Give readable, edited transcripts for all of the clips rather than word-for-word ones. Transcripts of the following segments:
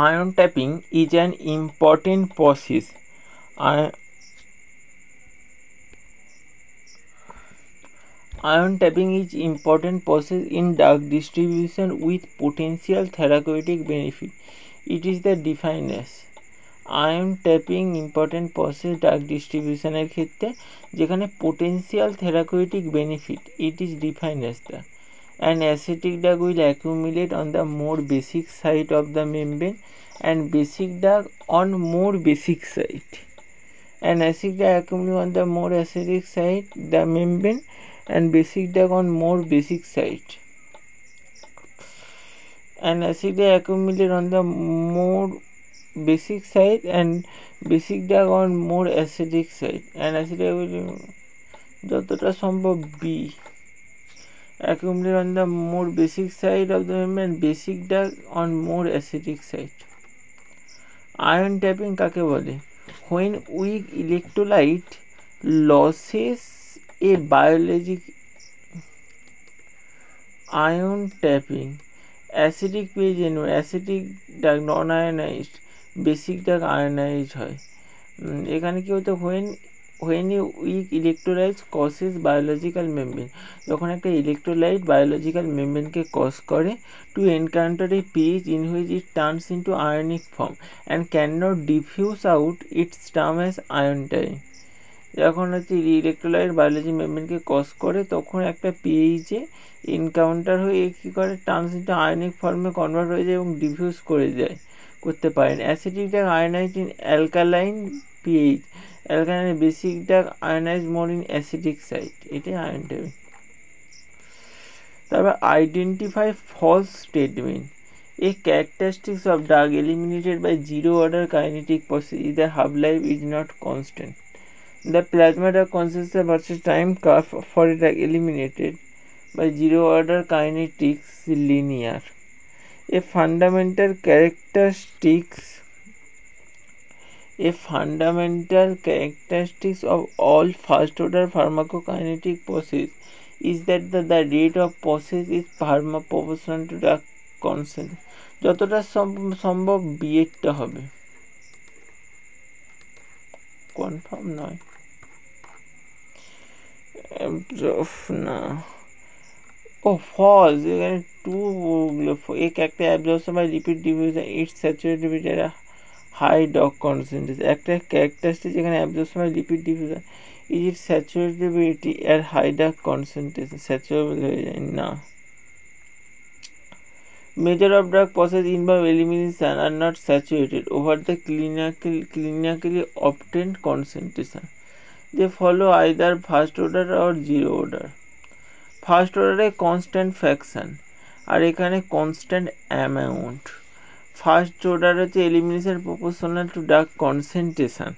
Ion tapping is an important process. I- Ion tapping is important process in drug distribution with potential therapeutic benefit. It is the defined as ion trapping important process drug ডিস্ট্রিবিউশনের ক্ষেত্রে যেখানে potential therapeutic benefit it is defined as the an acidic drug will accumulate on the more basic site of the membrane and basic drug on more basic site an acid drug accumulate on the more acidic site the membrane and basic drug on more basic site an acid drug accumulate on the more basic site and basic drug on more acidic site and acidic যতটা সম্ভব B accumulate on the more basic side of the membrane basic drug on more acidic site. Ion tapping কাকে বলে? When weak electrolyte loses a biologic ion tapping acidic pH acidic drug non-ionized basic drug ionize হয়। এখানে কি হতো when weak electrolyte crosses biological membrane, যখন একটা electrolyte biological মেমব্রেনকে cause করে to encounter a pH in which it turns into ionic form and can not diffuse out it's term as ion time. যখন হচ্ছে ইলেকট্রোলাইট বায়োলজি মেমব্রেনকে কজ করে তখন একটা পিএইচে encounter হয়ে কী করে টার্নস ইন্টু আয়নিক ফর্মে কনভার্ট হয়ে যায় এবং ডিফিউজ করে যায় করতে পারেন। Acidic drug ionized in alkaline pH, alkaline basic drug ionize more in acidic site, এটাই আয়ন টেবিল। তারপর identify false statement. A characteristics of drug eliminated by zero order kinetic process is the half-life is not constant. The plasma drug concentration versus time curve for a drug eliminated by zero order kinetics is linear. A fundamental characteristics of all first order pharmacokinetic process is that the rate of process is proportional to drug concentration. যতটা সম্ভব বিয়েরটা হবে, confirm নয় না ও ফজ এখানে টু এক একটা absorption by repeat diffusion it's saturated with এর হাই ডগ কনসেন্ট্রেশন, একটা ক্যারেক্টারিস্টিক যেখানে absorption by repeat diffusion is it saturated with এর হাই ডগ কনসেন্ট্রেশন, স্যাচুরেবল হয়ে যায় না। Measure of drug process involve elimination are not saturated over the clinically obtained concentration. They follow either first order or zero order. First order a constant fraction আর এখানে constant amount. First order হচ্ছে elimination proportional to drug concentration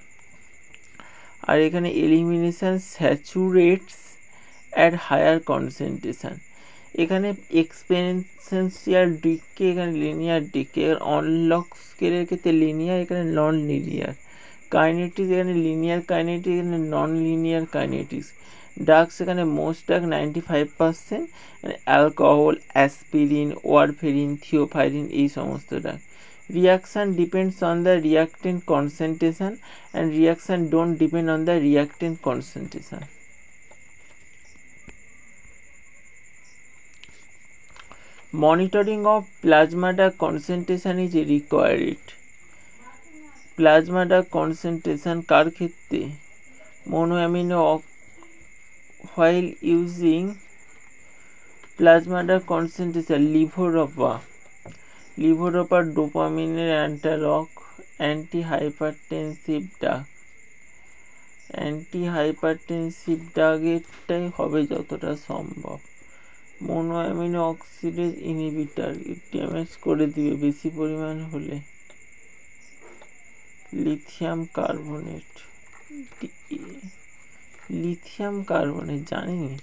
আর এখানে elimination saturates at higher concentration. এখানে exponential decay, এখানে linear decay, on log স্কেলের ক্ষেত্রে linear, এখানে non linear kinetics, এখানে linear kinetics, এখানে নন লিনিয়ার কাইনেটিক্স। ড্রাগস এখানে most drug 95%, alcohol, aspirin, warfarin, theophylline, এই সমস্ত ড্রাগ। Reaction depends on the reactant concentration and reaction don't depend on the reactant concentration. Monitoring of plasma drug concentration is required. Plasma drug concentration কার ক্ষেত্রে? monoamino while using plasma drug concentration levodopa dopamine analog antihypertensive drug এরটাই হবে যতটা সম্ভব। Mono amino oxidase inhibitor damage করে দিবে বেশি পরিমাণ হলে। Lithium carbonate জানিনি।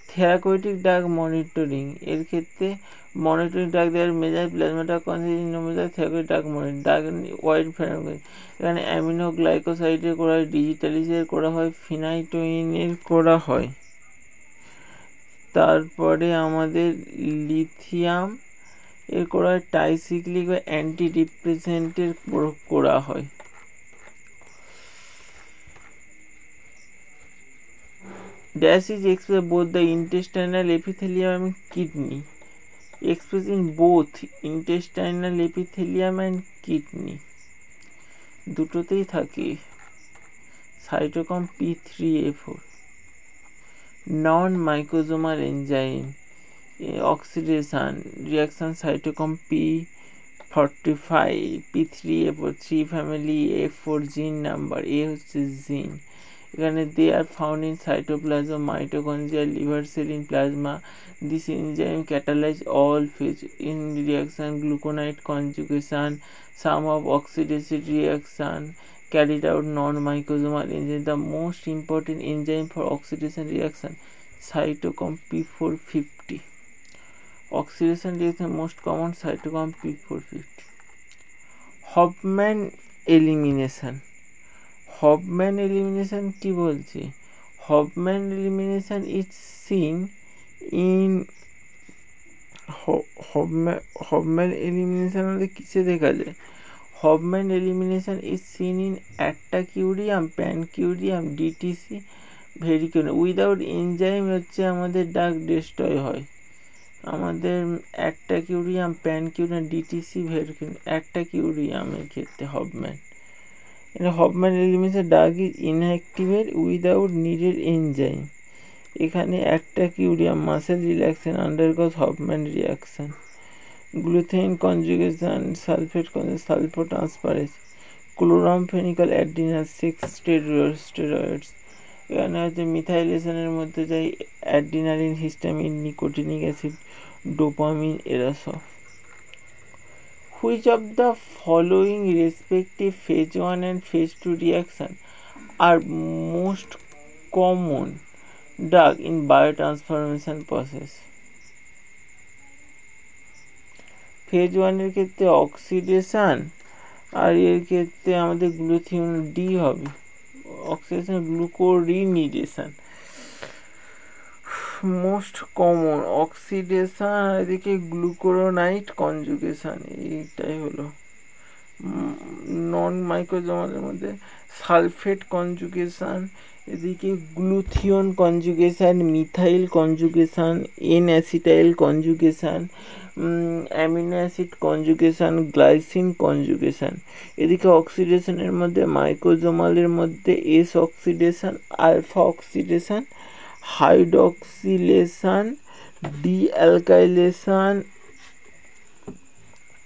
থেরাপিউটিক ড্রাগ মনিটরিং এর ক্ষেত্রে মনিটরিং ড্রাগ দেওয়ার measure plasma drug concentration measure therapeutic drug monitoring drug wide phenomenon, এখানে অ্যামিনো গ্লাইকোসাইডের করা হয়, ডিজিটালিজের করা হয়, ফিনাইটোইনের করা হয়। তারপরে আমাদের লিথিয়াম এর করা হয় ট্রাইসাইক্লিক বা অ্যান্টিডিপ্রেসেন্টের প্রয়োগ করা হয়। Dash is expressed both the intestinal epithelium and kidney. Expressed in both intestinal epithelium and kidney. দুটোতেই থাকে। Cytochrome P3A4. Non-mycosomal enzyme oxidation reaction cytochrome P45 P3A4 3 family A4 gene number A হচ্ছে জিন। এখানে they are found in cytoplasm, mitochondria, liver cell in plasma. This enzyme catalyze all phase in reaction gluconide conjugation, some of oxidative reaction carried out non-mycosomal enzyme. The most important enzyme for oxidation reaction cytochrome P450. Oxidation reaction most common cytochrome P450. Hofmann elimination. Hofmann elimination কি বলছে? Hofmann elimination is seen in Hofmann elimination হলে কিসে দেখা যায়? Hofmann elimination is seen in Attacurium, Pancurium, DTC, Vericunium. Without enzyme হচ্ছে আমাদের ডাক destroy হয়। আমাদের Attacurium, Pancurium, DTC, Vericunium, Attacurium-এর ক্ষেত্রে Hofmann. Hofmann elimination drug is inactivated without needed enzyme. এখানে Attacurium muscle relaxation undergoes Hofmann reaction. Glutathione conjugation, sulfate conjugation, sulfotransferase, chloramphenicol adenine 6 steroids. এখানে হচ্ছে মিথাইলেশনের মধ্যে যাই adrenaline, histamine, nicotinic acid, dopamine এরা সব। Which of the following respective phase 1 and phase 2 reaction are most common drug in biotransformation process? phase 1 এর ক্ষেত্রে oxidation, আর এর ক্ষেত্রে আমাদের গ্লুথিওন ডি হবে। অক্সিডেশন গ্লুকোরিনিডেশন মোস্ট কমন অক্সিডেশন, আর এদিকে গ্লুকোরোনাইট কনজুগেশন, এইটাই হলো। নন মাইক্রোজোমালের মধ্যে সালফেট কনজুগেশন, এদিকে glutathione conjugation, methyl conjugation, N acetyl conjugation, amino acid conjugation, glycine conjugation. এদিকে অক্সিডেশনের মধ্যে মাইক্রোজোমালের মধ্যে S oxidation, alpha oxidation, hydroxylation, dealkylation.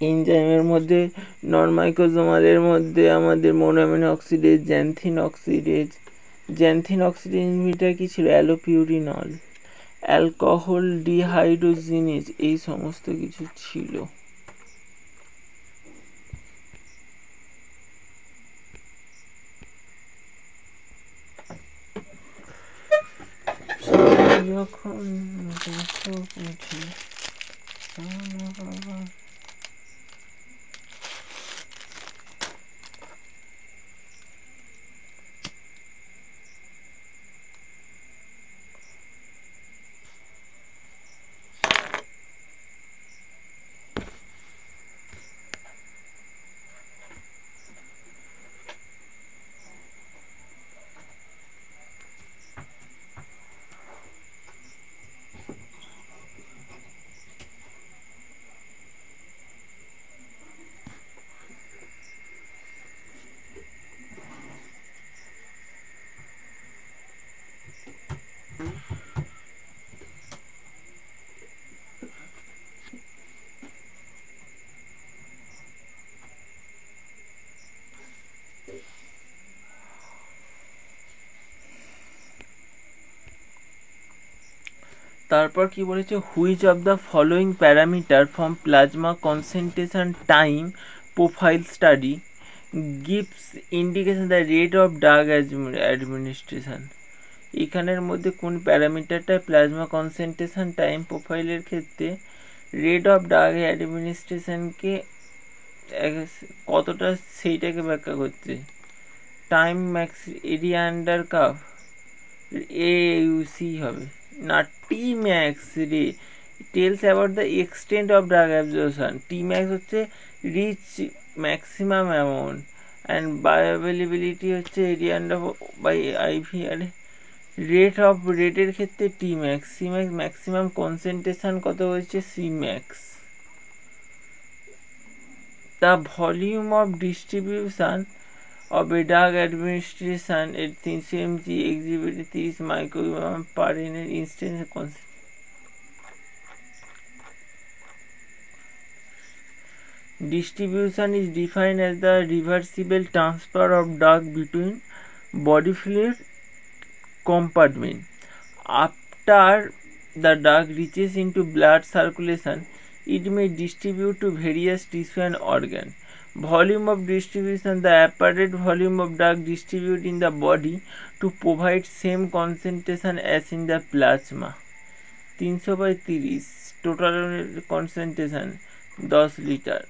এনজাইমের মধ্যে নন মাইক্রোজোমালের মধ্যে আমাদের mono amino oxidase, xanthine oxidase inhibitor কি ছিল? অ্যালোপিউরিনল, অ্যালকোহল ডিহাইড্রোজিনেজ, এই সমস্ত কিছু ছিল। যখন তারপর কি বলেছে? Which of the following parameter from plasma concentration time profile study gives indication the rate of drug administration. এখানের মধ্যে কোন প্যারামিটারটা প্লাজমা কনসেন্ট্রেশন টাইম প্রোফাইলের ক্ষেত্রে রেট অফ ড্রাগ অ্যাডমিনিস্ট্রেশনকে কতটা সেইটাকে ব্যাখ্যা করছে? Time max area under curve AUC হবে না টি ম্যাক্স রে tells about the extent of drug absorption. Tmax হচ্ছে reach maximum amount and bioavailability হচ্ছে area under by IV আর রেটের ক্ষেত্রে Tmax, Cmax ম্যাক্সিমাম কনসেন্ট্রেশন কত হয়েছে Cmax. The volume of distribution of a drug administration at 300 mg exhibited 30 microgram per instance concentration. Distribution is defined as the reversible transfer of drug between body fluid compartment. After the drug reaches into blood circulation, it may distribute to various tissue and organ. Volume of distribution, the apparent volume of drug distributed in the body to provide same concentration as in the plasma. 300/30 total concentration 10 liter.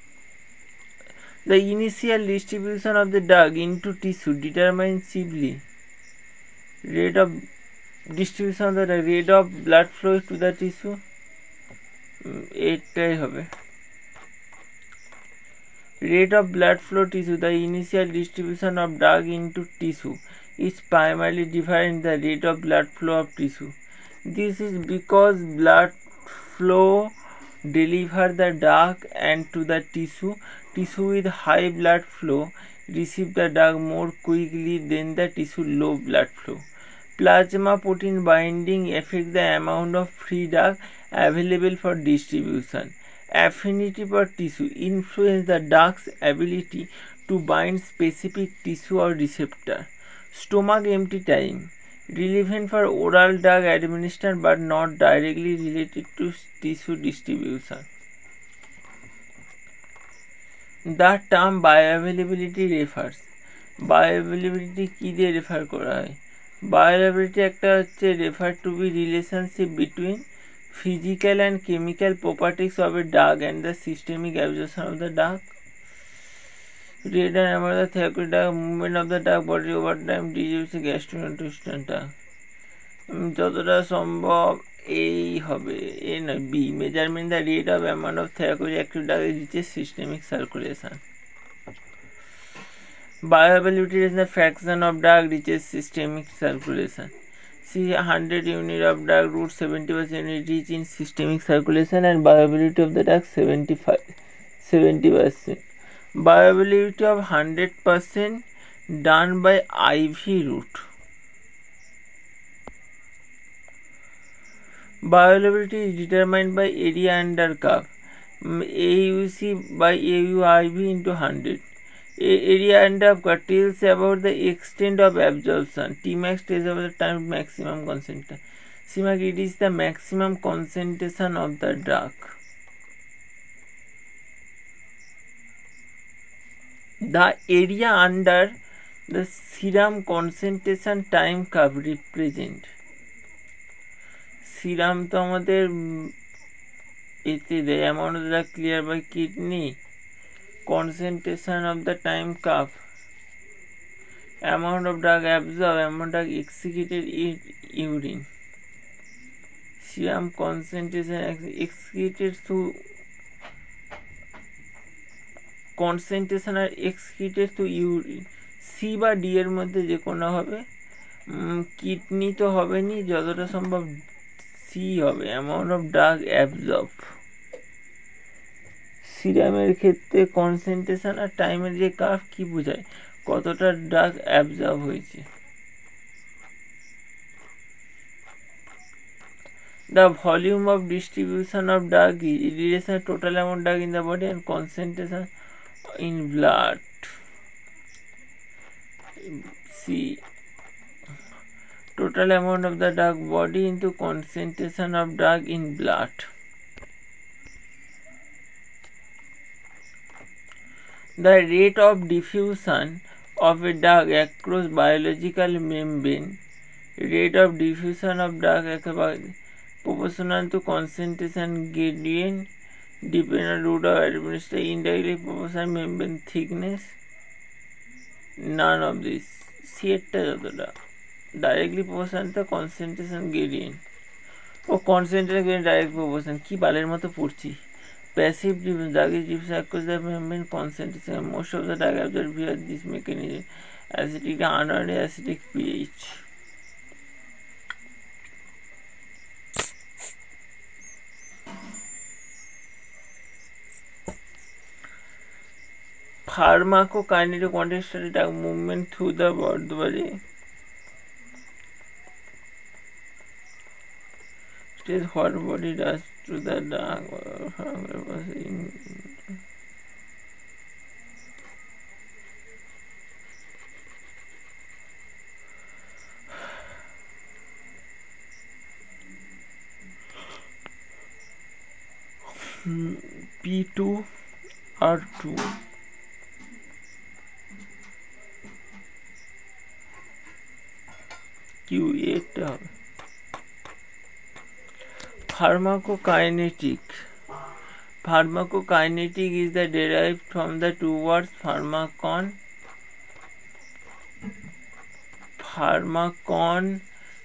The initial distribution of the drug into tissue determines chiefly rate of distribution of the rate of blood flow to the tissue. এটাই হবে rate of blood flow tissue. The initial distribution of drug into tissue is primarily defined the rate of blood flow of tissue. This is because blood flow deliver the drug and to the tissue with high blood flow receive the drug more quickly than the tissue low blood flow. Plasma protein binding affect the amount of free drug available for distribution. Affinity for tissue influence the drug's ability to bind specific tissue or receptor. Stomach empty time relevant for oral drug administration but not directly related to tissue distribution. The term bioavailability refers bioavailability কি দিয়ে refer করা হয় bioavailability একটা হচ্ছে refer to be relationship between physical and chemical properties of a drug and the systemic absorption of the drug. Rate and amount of the therapeutic drug movement of the drug body over time reduce gastrointestinal drug. যতটা সম্ভব এই হবে A নয় B measurement the rate of amount of therapeutic active drug reaches systemic circulation. Bioavailability is the fraction of drug reaches systemic circulation. See 100 unit of drug route 70% reach in systemic circulation and bioavailability of the drug 70%. Bioavailability of 100% done by IV route. Bioavailability is determined by area under curve AUC by AUIV into 100. Area under curve tells about the extent of absorption. Tmax tells about the time maximum concentration. Cmax it is the maximum concentration of the drug. The area under the serum concentration time curve represent. Serum তো আমাদের এতে দেয় amount of the drug clear by kidney, concentration of the time curve, amount of drug absorbed, amount of excreted in urine. Serum concentration excreted through concentration R excreted through urine. C বা D এর মধ্যে যে কোনো হবে kidney তো হবে নি যতটা সম্ভব সি হবে অ্যামাউন্ট অফ ড্রাগ অ্যাবজর্ব সিরামের ক্ষেত্রে কনসেন্ট্রেশন আর টাইমের যে কার্ভ কি বোঝায় কতটা ড্রাগ অ্যাবজর্ব হয়েছে the volume of distribution of drug is relation total amount of drug in the body and concentration in blood. See total amount of the drug body into concentration of drug in blood. The rate of diffusion of a drug across biological membrane, rate of diffusion of drug proportional to concentration gradient depending on route of administration, indirectly proportional membrane thickness. None of this. C directly proportional to concentration gradient. ও concentrate direct proportion কি বালের মতো পড়ছি passive drug is diffused across the membrane concentration most of the drug absorbed via this mechanism acidic and acidic pH pharmacokinetic quantitative study drug movement through the body stage what body does to the drug in P2 R2 Q8 Pharmacokinetic is the derived from the two words pharmakon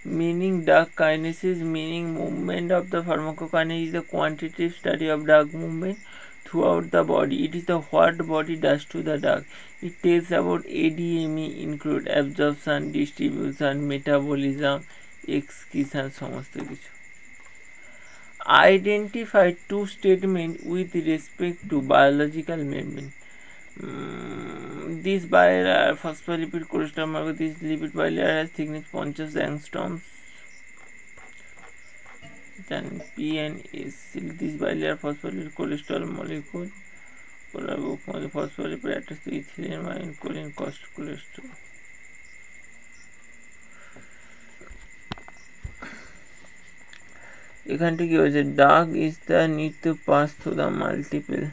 meaning drug kinesis meaning movement of the pharmacokinesis is the quantitative study of drug movement throughout the body. It is the what body does to the drug. It tells about ADME include absorption, distribution, metabolism, excretion সমস্ত কিছু Identify two statements with respect to biological membrane. This bilayer phospholipid cholesterol this lipid bilayer has thickness 50 angstroms. Then P and S. This bilayer phospholipid cholesterol molecule phospholipid attached to ethylene and choline cost cholesterol. এখানটা কি হয়েছে drug is the need to pass through the multiple